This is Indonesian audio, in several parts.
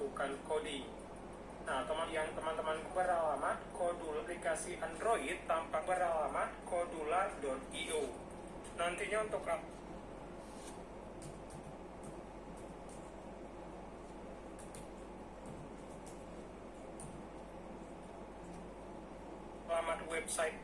melakukan coding. Nah, teman-teman beralamat kodul aplikasi Android tanpa beralamat kodular.io. Nantinya untuk alamat website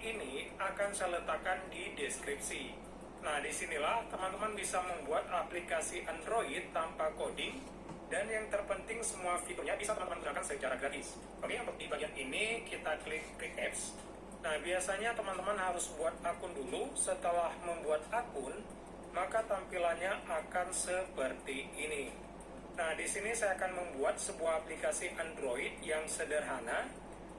ini akan saya letakkan di deskripsi. Nah, disinilah teman-teman bisa membuat aplikasi Android tanpa coding, dan yang terpenting semua fiturnya bisa teman-teman gunakan secara gratis. Oke, untuk di bagian ini kita klik apps. Nah, biasanya teman-teman harus buat akun dulu. Setelah membuat akun, maka tampilannya akan seperti ini. Nah, di sini saya akan membuat sebuah aplikasi Android yang sederhana.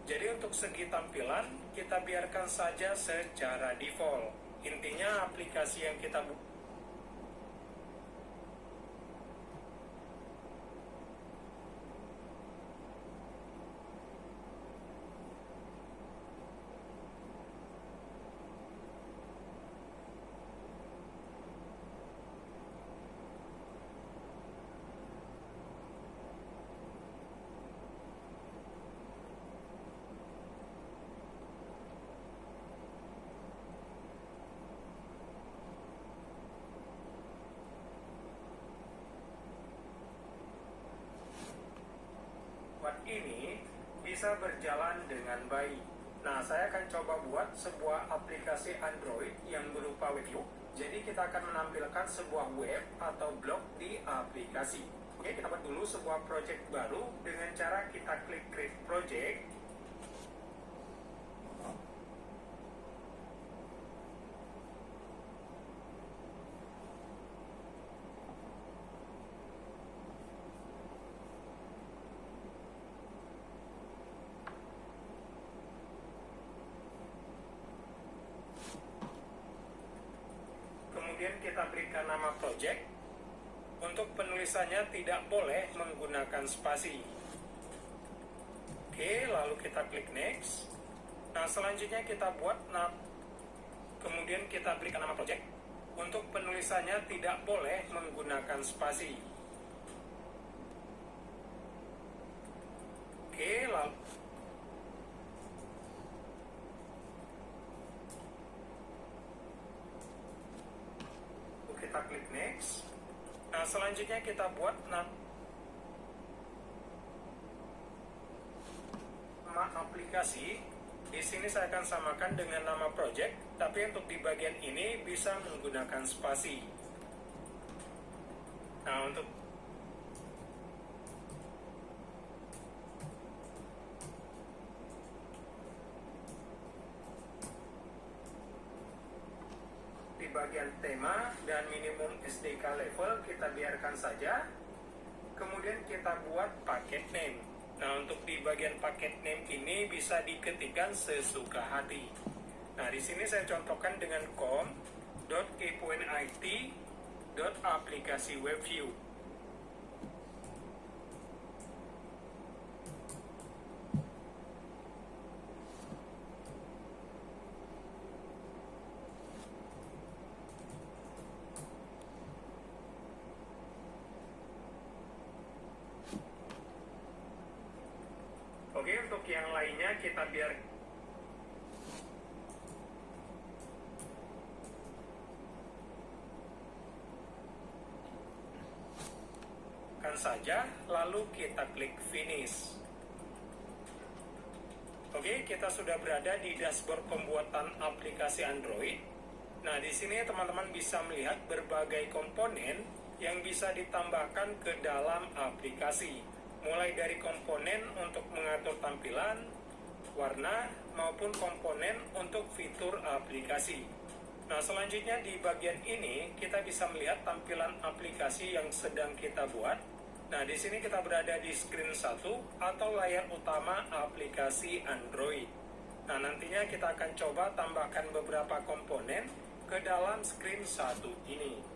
Jadi untuk segi tampilan kita biarkan saja secara default. Intinya aplikasi yang kita buat ini bisa berjalan dengan baik. Nah, saya akan coba buat sebuah aplikasi Android yang berupa webview. Jadi kita akan menampilkan sebuah web atau blog di aplikasi. Oke, kita buat dulu sebuah project baru dengan cara kita klik create project. Kemudian kita berikan nama project. Untuk penulisannya tidak boleh menggunakan spasi. Oke, lalu kita klik next. Nah, selanjutnya kita buat kemudian kita berikan nama project. Untuk penulisannya tidak boleh menggunakan spasi. Oke, lalu kita klik next. Nah, selanjutnya kita buat nama aplikasi. Di sini saya akan samakan dengan nama project, tapi untuk di bagian ini bisa menggunakan spasi. Nah, untuk di bagian tema dan minimum SDK level kita biarkan saja. Kemudian kita buat paket name. Nah, untuk di bagian paket name ini bisa diketikkan sesuka hati. Nah, di sini saya contohkan dengan com.kepoinit.aplikasiwebview. Oke, untuk yang lainnya kita biarkan saja, lalu kita klik finish. Oke, kita sudah berada di dashboard pembuatan aplikasi Android. Nah, di sini teman-teman bisa melihat berbagai komponen yang bisa ditambahkan ke dalam aplikasi. Mulai dari komponen untuk mengatur tampilan, warna, maupun komponen untuk fitur aplikasi. Nah, selanjutnya di bagian ini kita bisa melihat tampilan aplikasi yang sedang kita buat. Nah, di sini kita berada di screen 1 atau layar utama aplikasi Android. Nah, nantinya kita akan coba tambahkan beberapa komponen ke dalam screen 1 ini.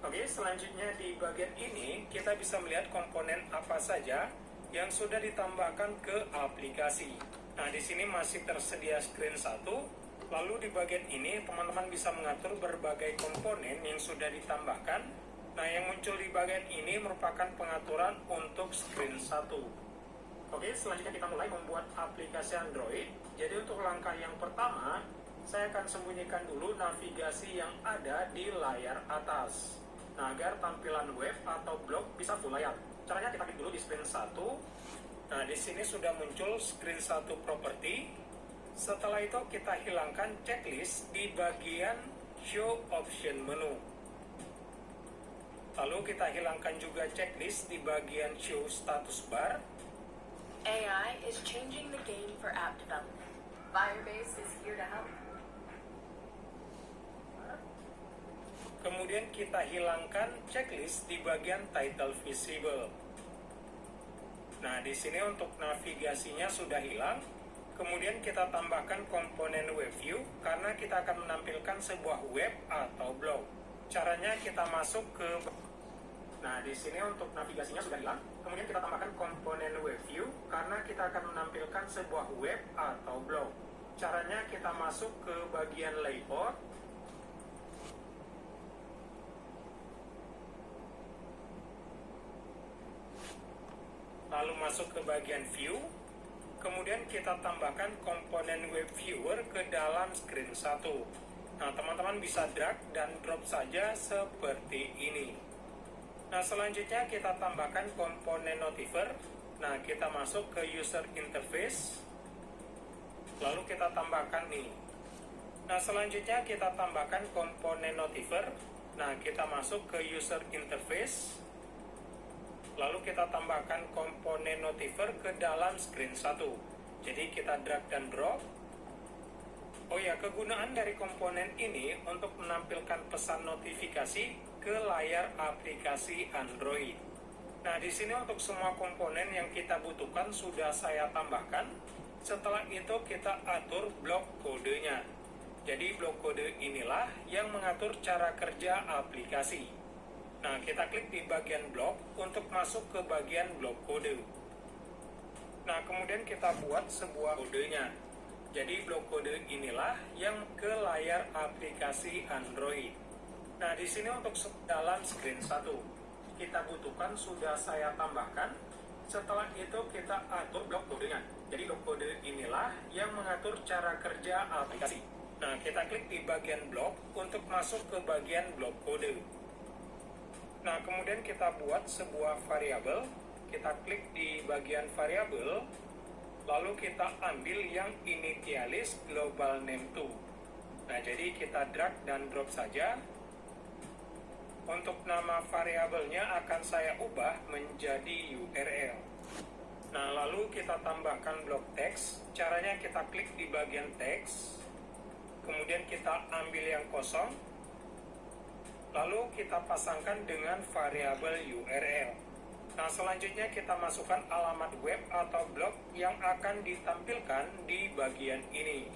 Oke, selanjutnya di bagian ini kita bisa melihat komponen apa saja yang sudah ditambahkan ke aplikasi. Nah, di sini masih tersedia screen 1. Lalu di bagian ini teman-teman bisa mengatur berbagai komponen yang sudah ditambahkan Nah, yang muncul di bagian ini merupakan pengaturan untuk screen 1. Oke, selanjutnya kita mulai membuat aplikasi Android. Jadi untuk langkah yang pertama, saya akan sembunyikan dulu navigasi yang ada di layar atas. Nah, agar tampilan web atau blog bisa full layar. Caranya kita klik dulu di screen 1. Nah, di sini sudah muncul screen 1 property. Setelah itu kita hilangkan checklist di bagian show option menu. Lalu kita hilangkan juga checklist di bagian show status bar. AI is changing the game for app development. Firebase is here to help. Kemudian kita hilangkan checklist di bagian title visible. Nah, di sini untuk navigasinya sudah hilang. Kemudian kita tambahkan komponen web view karena kita akan menampilkan sebuah web atau blog. Caranya kita masuk ke Nah, di sini untuk navigasinya sudah hilang. Kemudian kita tambahkan komponen web view karena kita akan menampilkan sebuah web atau blog. Caranya kita masuk ke bagian layout. Lalu masuk ke bagian view. Kemudian kita tambahkan komponen web viewer ke dalam screen 1. Nah, teman-teman bisa drag dan drop saja seperti ini. Nah, selanjutnya kita tambahkan komponen notifier. Nah, kita masuk ke user interface. Lalu kita tambahkan nih. Nah, selanjutnya kita tambahkan komponen notifier. Nah, kita masuk ke user interface. Lalu kita tambahkan komponen notifier ke dalam screen 1. Jadi kita drag dan drop. Oh ya, kegunaan dari komponen ini untuk menampilkan pesan notifikasi ke layar aplikasi Android. Nah, di sini untuk semua komponen yang kita butuhkan sudah saya tambahkan. Setelah itu kita atur blok kodenya. Jadi blok kode inilah yang mengatur cara kerja aplikasi. Nah, kita klik di bagian blok untuk masuk ke bagian blok kode. Nah, kemudian kita buat sebuah kodenya. Jadi blok kode inilah yang ke layar aplikasi Android. Nah, di sini untuk dalam screen 1 kita butuhkan sudah saya tambahkan. Setelah itu kita atur blok kodenya. Jadi blok kode inilah yang mengatur cara kerja aplikasi. Nah, kita klik di bagian blok untuk masuk ke bagian blok kode. Nah, kemudian kita buat sebuah variabel. Kita klik di bagian variabel. Lalu kita ambil yang initialis global name to. Nah, jadi kita drag dan drop saja. Untuk nama variabelnya akan saya ubah menjadi URL. Nah, lalu kita tambahkan blok teks. Caranya kita klik di bagian teks. Kemudian kita ambil yang kosong. Lalu kita pasangkan dengan variabel URL. Nah, selanjutnya kita masukkan alamat web atau blog yang akan ditampilkan di bagian ini.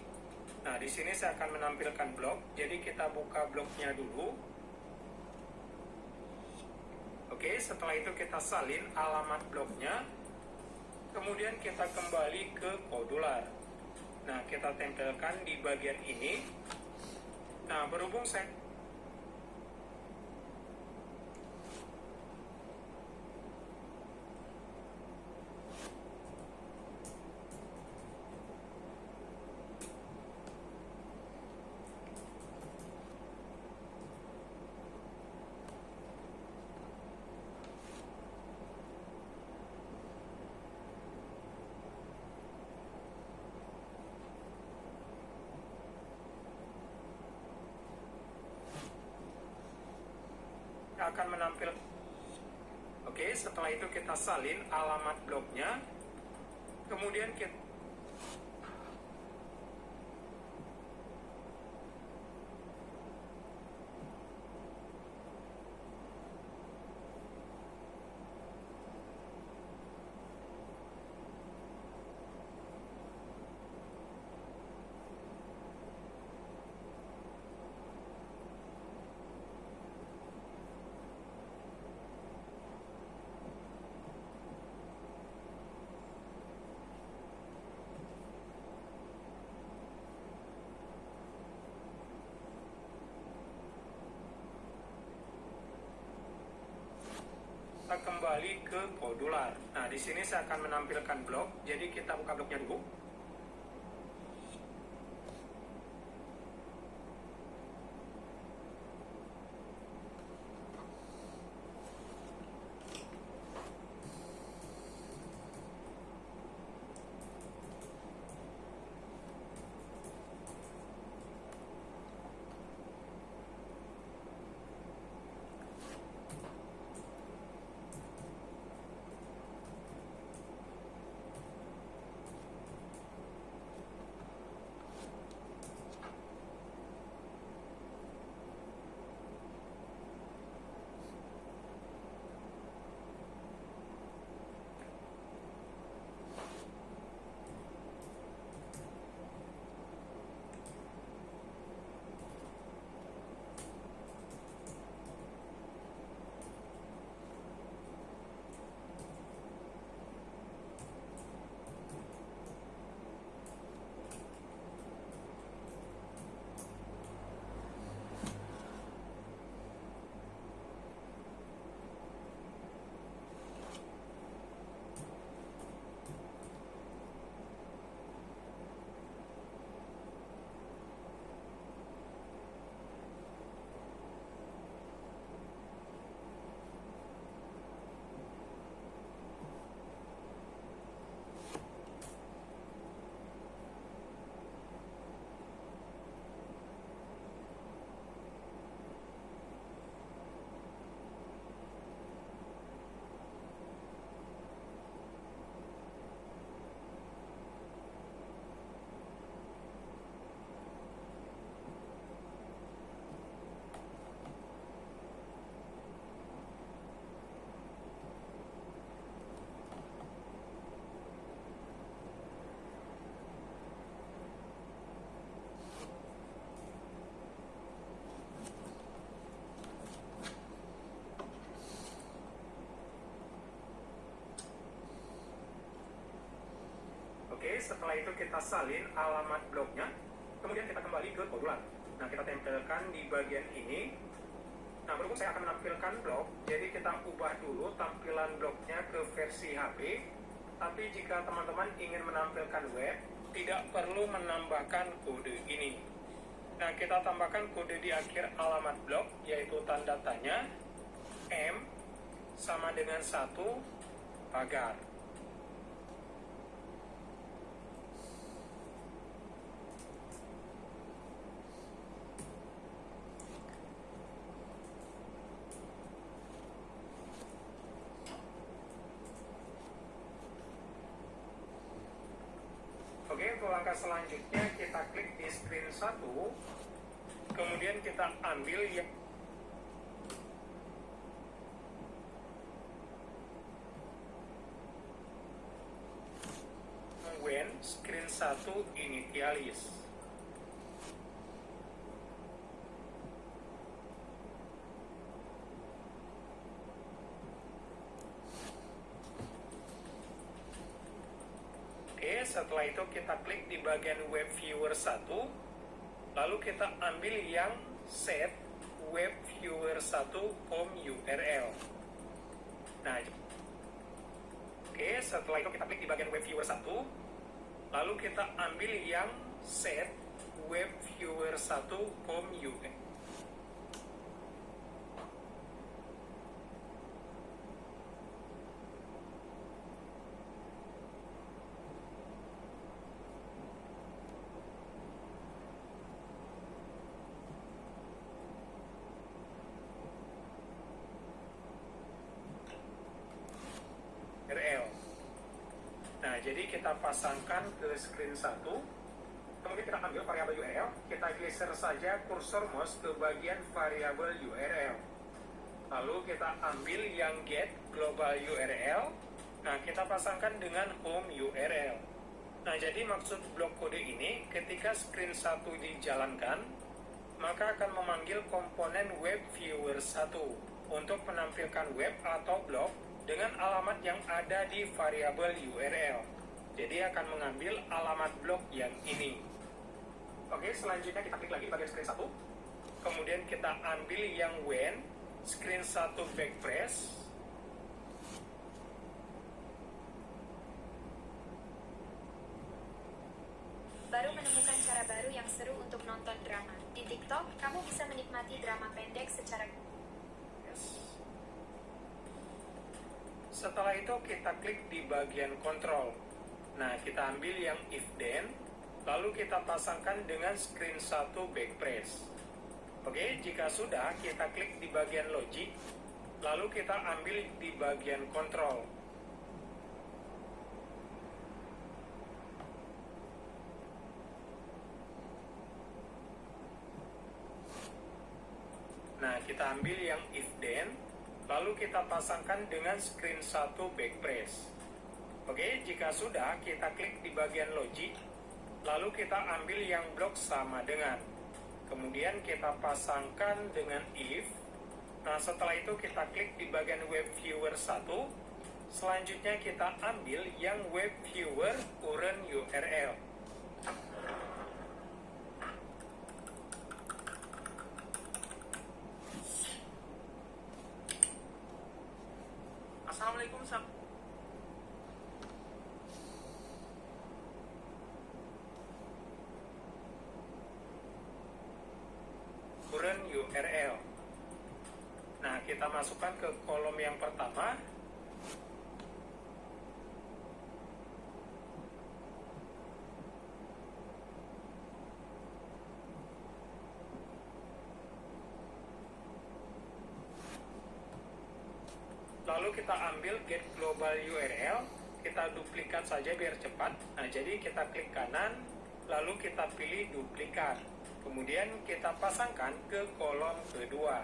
Nah, di sini saya akan menampilkan blog. Jadi kita buka blognya dulu. Oke, setelah itu kita salin alamat blognya. Kemudian kita kembali ke Podular. Nah, kita tempelkan di bagian ini. Nah, berhubung saya akan menampil. Oke, setelah itu kita salin alamat blognya. Kemudian kita kembali ke Podular. Nah, di sini saya akan menampilkan blog. Jadi kita buka blognya dulu. Oke, setelah itu kita salin alamat blognya, kemudian kita kembali ke Podular. Nah, kita tempelkan di bagian ini. Nah, berhubung saya akan menampilkan blog, jadi kita ubah dulu tampilan blognya ke versi HP. Tapi jika teman-teman ingin menampilkan web, tidak perlu menambahkan kode ini. Nah, kita tambahkan kode di akhir alamat blog, yaitu tanda tanya, M, sama dengan 1, pagar. Oke, untuk langkah selanjutnya kita klik di screen 1, kemudian kita ambil yang when screen 1 initialis. Setelah itu kita klik di bagian web viewer 1, lalu kita ambil yang set web viewer 1 home URL. Nah, oke, setelah itu kita klik di bagian web viewer 1, lalu kita ambil yang set web viewer 1 home URL. Nah, jadi kita pasangkan ke screen 1, kemudian kita ambil variabel URL, kita geser saja kursor mouse ke bagian variabel URL. Lalu kita ambil yang get global URL, nah kita pasangkan dengan home URL. Nah, jadi maksud blok kode ini, ketika screen 1 dijalankan, maka akan memanggil komponen web viewer 1 untuk menampilkan web atau blog dengan alamat yang ada di variabel URL. Jadi akan mengambil alamat blog yang ini. Oke, selanjutnya kita klik lagi bagian screen 1. Kemudian kita ambil yang when screen 1 backpress. menonton drama. Di TikTok, kamu bisa menikmati drama pendek secara Setelah itu kita klik di bagian kontrol. Nah, kita ambil yang if then, lalu kita pasangkan dengan screen 1 backpress. Oke, jika sudah, kita klik di bagian logic, lalu kita ambil di bagian kontrol. Nah, kita ambil yang if then, lalu kita pasangkan dengan screen 1 backpress. Oke, jika sudah, kita klik di bagian logic, lalu kita ambil yang blok sama dengan. Kemudian kita pasangkan dengan if. Nah, setelah itu kita klik di bagian web viewer 1. Selanjutnya kita ambil yang web viewer current URL. Assalamualaikum, current URL. Nah, kita masukkan ke kolom yang pertama. Lalu kita ambil get global URL, kita duplikat saja biar cepat. Nah, jadi kita klik kanan, lalu kita pilih duplikat. Kemudian kita pasangkan ke kolom kedua.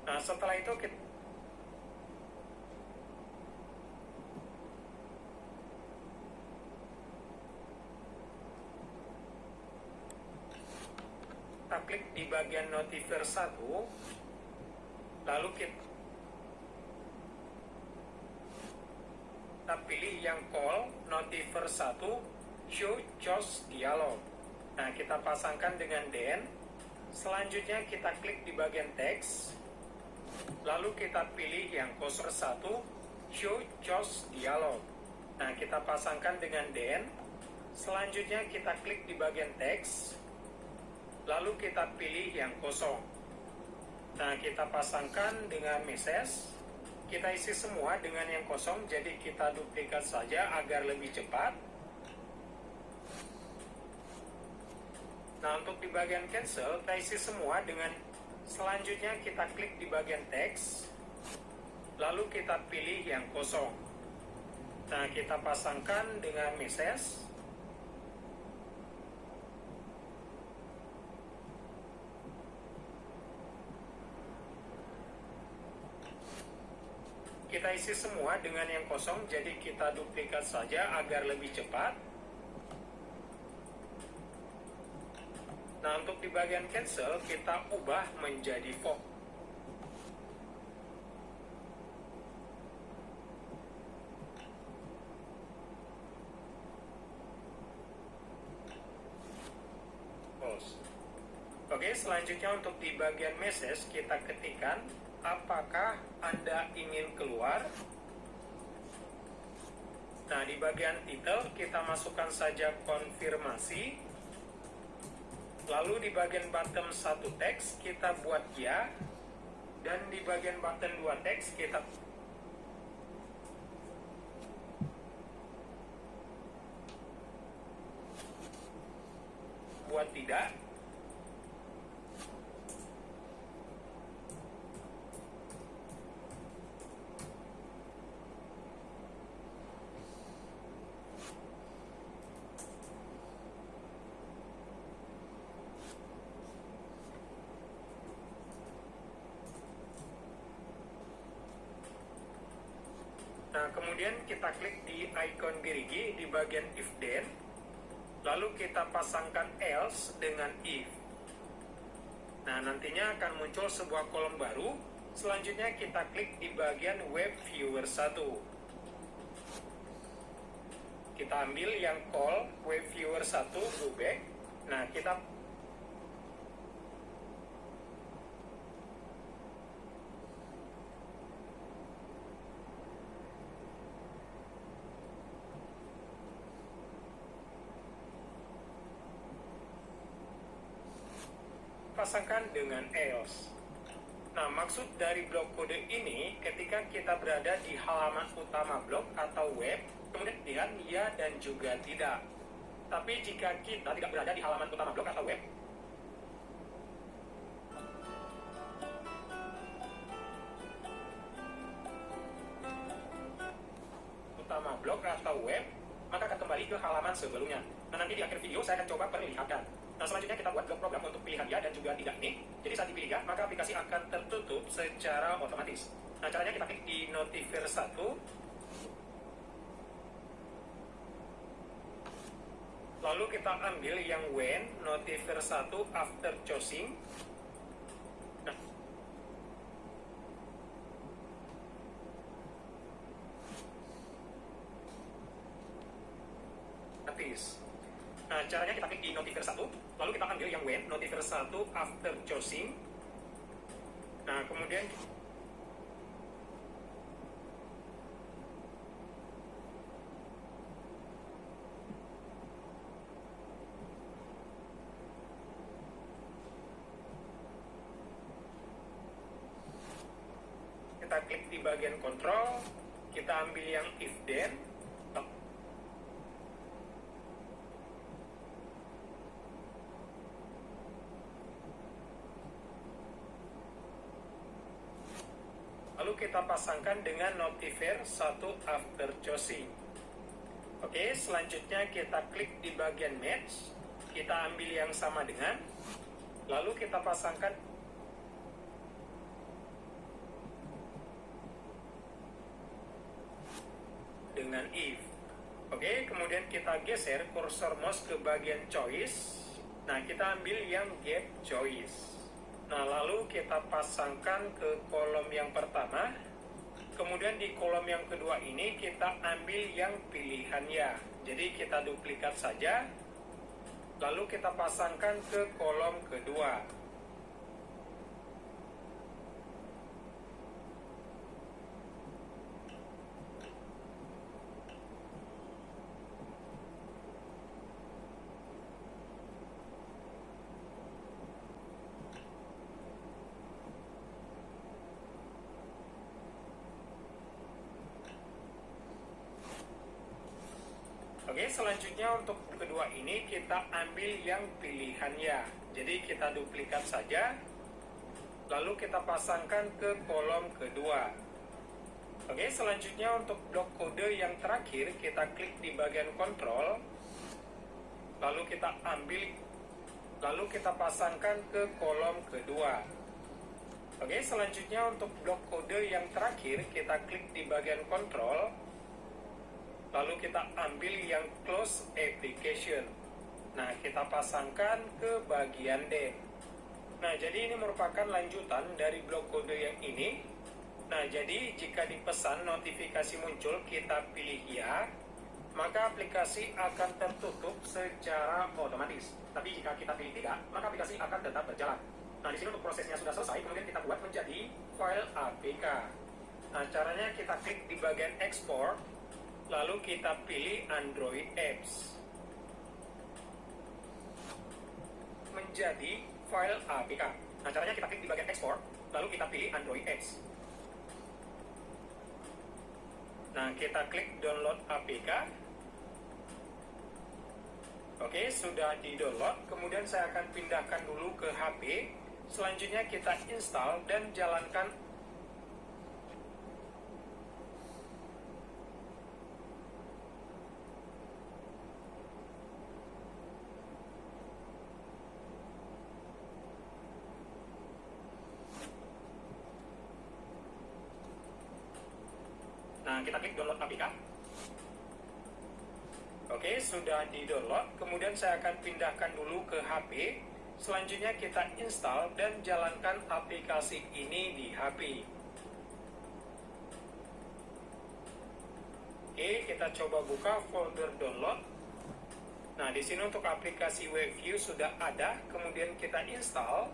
Nah, setelah itu kita klik di bagian notifier 1, lalu kita pilih yang call notifier 1 show choose dialog. Nah, kita pasangkan dengan then. Selanjutnya kita klik di bagian teks, lalu kita pilih yang cursor 1 show choose dialog. Nah, kita pasangkan dengan then. Selanjutnya kita klik di bagian teks, lalu kita pilih yang kosong. Nah, kita pasangkan dengan message. Kita isi semua dengan yang kosong, jadi kita duplikat saja agar lebih cepat. Nah, untuk di bagian cancel, kita isi semua dengan selanjutnya kita klik di bagian teks, lalu kita pilih yang kosong. Nah, kita pasangkan dengan message. Kita isi semua dengan yang kosong, jadi kita duplikat saja agar lebih cepat. Nah, untuk di bagian cancel, kita ubah menjadi font. Oke, selanjutnya untuk di bagian message, kita ketikkan apakah Anda ingin keluar. Nah, di bagian title kita masukkan saja konfirmasi. Lalu di bagian bottom 1 teks kita buat ya. Dan di bagian bottom 2 teks kita buat tidak. Nah, kemudian kita klik di icon gerigi di bagian if then, lalu kita pasangkan else dengan if. Nah, nantinya akan muncul sebuah kolom baru. Selanjutnya kita klik di bagian web viewer 1. Kita ambil yang call web viewer 1 go back. Nah, kita pasangkan dengan else. Nah, maksud dari blok kode ini ketika kita berada di halaman utama blog atau web, kemudian pilihan ya dan juga tidak. Tapi jika kita tidak berada di halaman utama blog atau web, blog atau web, maka akan kembali ke halaman sebelumnya. Nah, nanti di akhir video saya akan coba perlihatkan. Nah, selanjutnya kita buat blok program untuk pilihan ya dan juga tidak nih. Jadi saat dipilih ya, maka aplikasi akan tertutup secara otomatis. Nah, caranya kita klik di notifier 1. Lalu kita ambil yang when notifier 1 after choosing. Nah, Nah, caranya kita klik di notifier 1, lalu kita ambil yang when notifier 1 after choosing. Nah, kemudian kita klik di bagian kontrol, kita ambil yang if then. Lalu kita pasangkan dengan notifier 1 after choosing. Oke, selanjutnya kita klik di bagian match, kita ambil yang sama dengan, lalu kita pasangkan dengan if. Oke, kemudian kita geser kursor mouse ke bagian choice. Nah, kita ambil yang get choice. Nah, lalu kita pasangkan ke kolom yang pertama. Kemudian di kolom yang kedua ini kita ambil yang pilihan ya. Jadi kita duplikat saja. Lalu kita pasangkan ke kolom kedua. Oke, selanjutnya untuk kedua ini kita ambil yang pilihan ya. Jadi kita duplikat saja, lalu kita pasangkan ke kolom kedua. Oke, selanjutnya untuk blok kode yang terakhir kita klik di bagian kontrol, lalu kita ambil, lalu kita pasangkan ke kolom kedua. Oke, selanjutnya untuk blok kode yang terakhir kita klik di bagian kontrol, lalu kita ambil yang close application. Nah, kita pasangkan ke bagian D. Nah, jadi ini merupakan lanjutan dari blok kode yang ini. Nah, jadi jika dipesan notifikasi muncul, kita pilih ya, maka aplikasi akan tertutup secara otomatis. Tapi jika kita pilih tidak, maka aplikasi akan tetap berjalan. Nah, di sini untuk prosesnya sudah selesai, kemudian kita buat menjadi file APK. Nah, caranya kita klik di bagian export, lalu kita pilih Android Apps menjadi file APK. Nah, caranya kita klik di bagian export, lalu kita pilih Android Apps. Nah, kita klik download APK. Oke, sudah di-download. Kemudian saya akan pindahkan dulu ke HP. Selanjutnya kita install dan jalankan. Nah, kita klik download APK. Oke, sudah di-download. Kemudian saya akan pindahkan dulu ke HP. Selanjutnya kita install dan jalankan aplikasi ini di HP. Oke, kita coba buka folder download. Nah, di sini untuk aplikasi WebView sudah ada. Kemudian kita install.